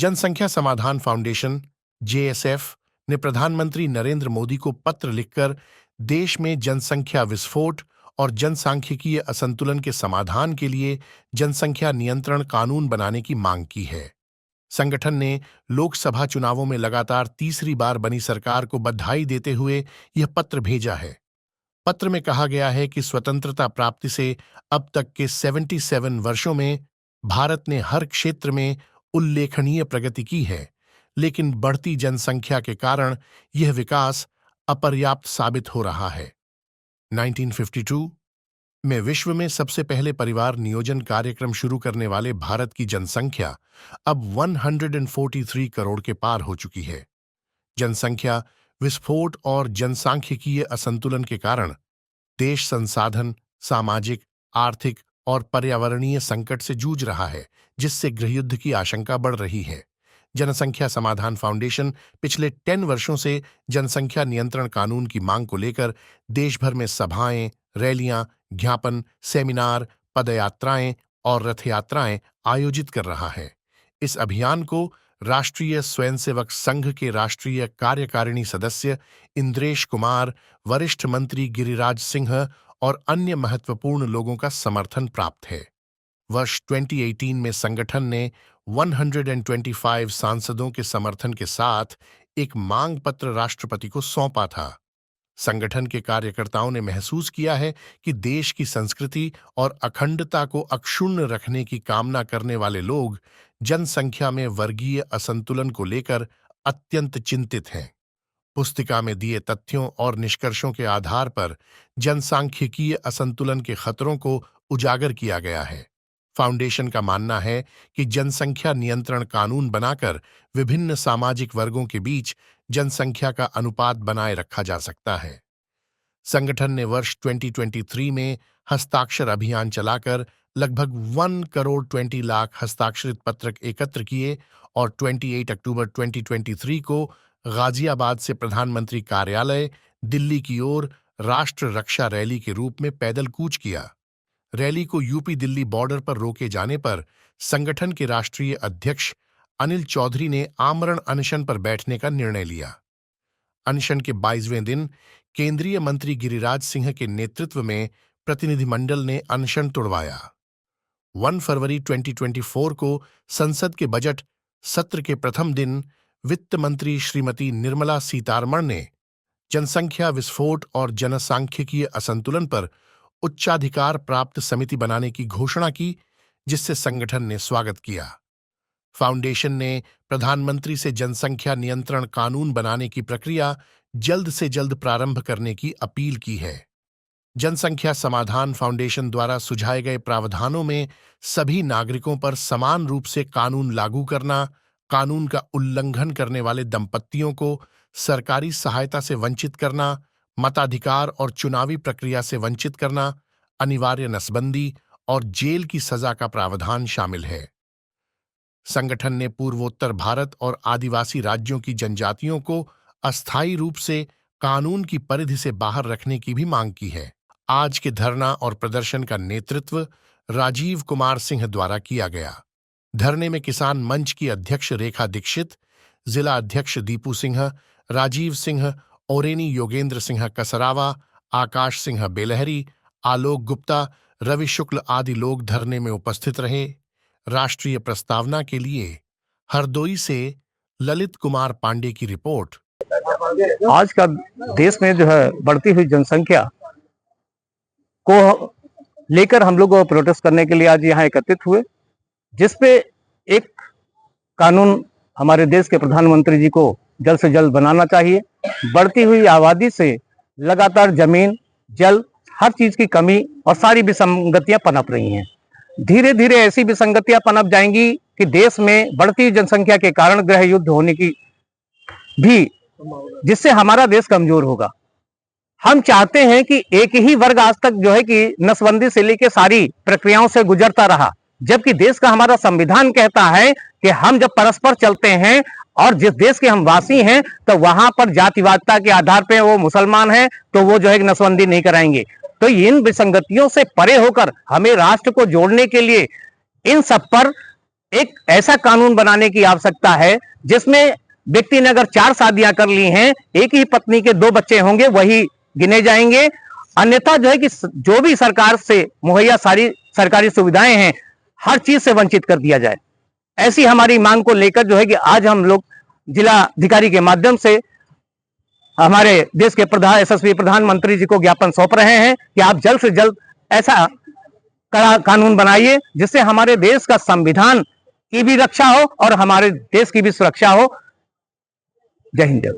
जनसंख्या समाधान foundation JSF ने प्रधानमंत्री नरेंद्र मोदी को पत्र लिखकर देश में जनसंख्या विस्फोट और जनसांख्यिकीय असंतुलन के समाधान के लिए जनसंख्या नियंत्रण कानून बनाने की मांग की है। संगठन ने लोकसभा चुनावों में लगातार तीसरी बार बनी सरकार को बधाई देते हुए यह पत्र भेजा है। पत्र में कहा गया है कि स्वतंत्रता प्राप्ति से अब तक के 77 वर्षों में भारत ने हर क्षेत्र में उल्लेखनीय प्रगति की है, लेकिन बढ़ती जनसंख्या के कारण यह विकास अपर्याप्त साबित हो रहा है। 1952 में विश्व में सबसे पहले परिवार नियोजन कार्यक्रम शुरू करने वाले भारत की जनसंख्या अब 143 करोड़ के पार हो चुकी है। जनसंख्या विस्फोट और जनसांख्यिकीय असंतुलन के कारण देश संसाधन, सामाजिक, आर्थिक और पर्यावरणीय संकट से जूझ रहा है, जिससे गृहयुद्ध की आशंका बढ़ रही है। जनसंख्या समाधान फाउंडेशन पिछले 10 वर्षों से जनसंख्या नियंत्रण कानून की मांग को लेकर देश भर में सभाएं, रैलियां, ज्ञापन, सेमिनार, पदयात्राएं और रथयात्राएं आयोजित कर रहा है। इस अभियान को राष्ट्रीय स्वयंसेवक संघ के राष्ट्रीय कार्यकारिणी सदस्य इंद्रेश कुमार, वरिष्ठ मंत्री गिरिराज सिंह और अन्य महत्वपूर्ण लोगों का समर्थन प्राप्त है। वर्ष 2018 में संगठन ने 125 सांसदों के समर्थन के साथ एक मांग पत्र राष्ट्रपति को सौंपा था। संगठन के कार्यकर्ताओं ने महसूस किया है कि देश की संस्कृति और अखंडता को अक्षुण्ण रखने की कामना करने वाले लोग जनसंख्या में वर्गीय असंतुलन को लेकर अत्यंत चिंतित हैं। पुस्तिका में दिए तथ्यों और निष्कर्षों के आधार पर जनसांख्यिकीय असंतुलन के खतरों को उजागर किया गया है। फाउंडेशन का मानना है कि जनसंख्या नियंत्रण कानून बनाकर विभिन्न सामाजिक वर्गों के बीच जनसंख्या का अनुपात बनाए रखा जा सकता है। संगठन ने वर्ष 2023 में हस्ताक्षर अभियान चलाकर लगभग 1 करोड़ 20 लाख हस्ताक्षरित पत्र एकत्र किए और 28 अक्टूबर 2023 को गाजियाबाद से प्रधानमंत्री कार्यालय दिल्ली की ओर राष्ट्र रक्षा रैली के रूप में पैदल कूच किया। रैली को यूपी दिल्ली बॉर्डर पर रोके जाने पर संगठन के राष्ट्रीय अध्यक्ष अनिल चौधरी ने आमरण अनशन पर बैठने का निर्णय लिया। अनशन के 22वें दिन केंद्रीय मंत्री गिरिराज सिंह के नेतृत्व में प्रतिनिधिमंडल ने अनशन तोड़वाया। 1 फरवरी 2024 को संसद के बजट सत्र के प्रथम दिन वित्त मंत्री श्रीमती निर्मला सीतारमण ने जनसंख्या विस्फोट और जनसांख्यिकीय असंतुलन पर उच्चाधिकार प्राप्त समिति बनाने की घोषणा की, जिससे संगठन ने स्वागत किया। फाउंडेशन ने प्रधानमंत्री से जनसंख्या नियंत्रण कानून बनाने की प्रक्रिया जल्द से जल्द प्रारंभ करने की अपील की है। जनसंख्या समाधान फाउंडेशन द्वारा सुझाए गए प्रावधानों में सभी नागरिकों पर समान रूप से कानून लागू करना, कानून का उल्लंघन करने वाले दंपत्तियों को सरकारी सहायता से वंचित करना, मताधिकार और चुनावी प्रक्रिया से वंचित करना, अनिवार्य नसबंदी और जेल की सजा का प्रावधान शामिल है। संगठन ने पूर्वोत्तर भारत और आदिवासी राज्यों की जनजातियों को अस्थायी रूप से कानून की परिधि से बाहर रखने की भी मांग की है। आज के धरना और प्रदर्शन का नेतृत्व राजीव कुमार सिंह द्वारा किया गया। धरने में किसान मंच की अध्यक्ष रेखा दीक्षित, जिला अध्यक्ष दीपू सिंह, राजीव सिंह, ओरेनी योगेंद्र सिंह कसरावा, आकाश सिंह बेलहरी, आलोक गुप्ता, रवि शुक्ल आदि लोग धरने में उपस्थित रहे। राष्ट्रीय प्रस्तावना के लिए हरदोई से ललित कुमार पांडे की रिपोर्ट। आज का देश में जो है बढ़ती हुई जनसंख्या को लेकर हम लोग प्रोटेस्ट करने के लिए आज यहाँ एकत्रित हुए, जिसपे एक कानून हमारे देश के प्रधानमंत्री जी को जल्द से जल्द बनाना चाहिए। बढ़ती हुई आबादी से लगातार जमीन, जल, हर चीज की कमी और सारी विसंगतियां पनप रही हैं। धीरे धीरे ऐसी विसंगतियां पनप जाएंगी कि देश में बढ़ती जनसंख्या के कारण गृह युद्ध होने की भी, जिससे हमारा देश कमजोर होगा। हम चाहते हैं कि एक ही वर्ग आज तक जो है कि नसबंदी से लेकर सारी प्रक्रियाओं से गुजरता रहा, जबकि देश का हमारा संविधान कहता है कि हम जब परस्पर चलते हैं और जिस देश के हम वासी हैं तो वहां पर जातिवादिता के आधार पे वो मुसलमान हैं तो वो जो है नसबंदी नहीं कराएंगे। तो इन विसंगतियों से परे होकर हमें राष्ट्र को जोड़ने के लिए इन सब पर एक ऐसा कानून बनाने की आवश्यकता है जिसमें व्यक्ति ने अगर 4 शादियां कर ली हैं, एक ही पत्नी के 2 बच्चे होंगे, वही गिने जाएंगे। अन्यथा जो है कि जो भी सरकार से मुहैया सारी सरकारी सुविधाएं हैं, हर चीज से वंचित कर दिया जाए। ऐसी हमारी मांग को लेकर जो है कि आज हम लोग जिला अधिकारी के माध्यम से हमारे देश के यशस्वी प्रधानमंत्री जी को ज्ञापन सौंप रहे हैं कि आप जल्द से जल्द ऐसा कड़ा कानून बनाइए जिससे हमारे देश का संविधान की भी रक्षा हो और हमारे देश की भी सुरक्षा हो। जय हिंद।